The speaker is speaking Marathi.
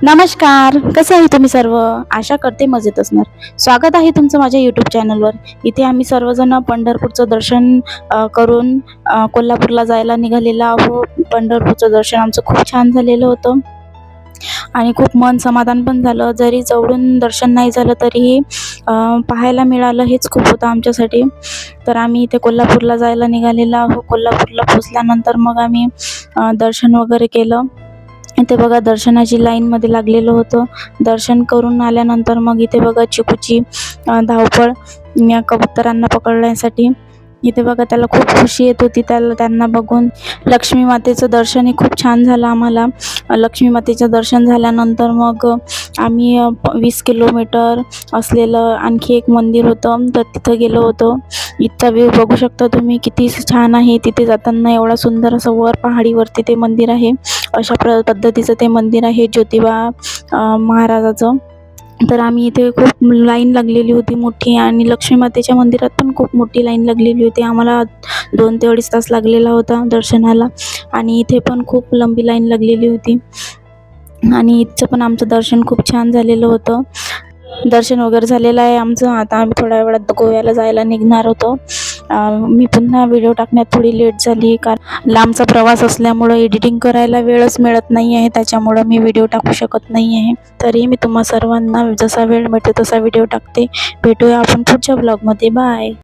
नमस्कार, कसे आहे तुम्ही सर्व? आशा करते मजेत असणार. स्वागत आहे तुमचं माझ्या यूट्यूब चॅनलवर. इथे आम्ही सर्वजण पंढरपूरचं दर्शन करून कोल्हापूरला जायला निघालेलो आहो. पंढरपूरचं दर्शन आमचं खूप छान झालेलं होतं आणि खूप मन समाधान पण झालं. जरी जवळून दर्शन नाही झालं तरीही पाहायला मिळालं हेच खूप होतं आमच्यासाठी. तर आम्ही इथे कोल्हापूरला जायला निघालेलो आहो. कोल्हापूरला पोचल्यानंतर मग आम्ही दर्शन वगैरे केलं. इथे बघा दर्शनाची लाईनमध्ये लागलेलं होतं. दर्शन करून आल्यानंतर मग इथे बघा चिकूची धावपळ या कबुतरांना पकडण्यासाठी. इथे बघा त्याला खूप खुशी येत होती त्यांना बघून. लक्ष्मी मातेचं दर्शनही खूप छान झालं आम्हाला. लक्ष्मी मातेचं दर्शन झाल्यानंतर मग आम्ही 20 किलोमीटर असलेलं आणखी एक मंदिर होतं, तर तिथं गेलो होतो. इथचा व्ह्यू बघू शकता तुम्ही, किती छान आहे. तिथे जाताना एवढा सुंदर असं वर पहाडीवरती ते मंदिर आहे. अशा पद्धतीचं ते मंदिर आहे ज्योतिबा महाराजाचं. तर आम्ही इथे खूप लाईन लागलेली होती मोठी, आणि लक्ष्मी मातेच्या मंदिरात पण खूप मोठी लाईन लागलेली होती. आम्हाला 2 ते 2.5 तास लागलेला होता दर्शनाला, आणि इथे पण खूप लंबी लाईन लागलेली होती. आणि इथचं पण आमचं दर्शन खूप छान झालेलं होतं. दर्शन वगैरे झालेलं आहे आमचं. आता आम्ही थोड्या वेळात गोव्याला जायला निघणार होतो. मी पुन्हा व्हिडिओ टाकण्यात थोडी लेट झाली, कारण लांबचा प्रवास असल्यामुळं एडिटिंग करायला वेळच मिळत नाही आहे. त्याच्यामुळं मी व्हिडिओ टाकू शकत नाही आहे. तरी मी तुम्हा सर्वांना जसा वेळ मिळतो तसा व्हिडिओ टाकते. भेटूया आपण पुढच्या ब्लॉगमध्ये. बाय.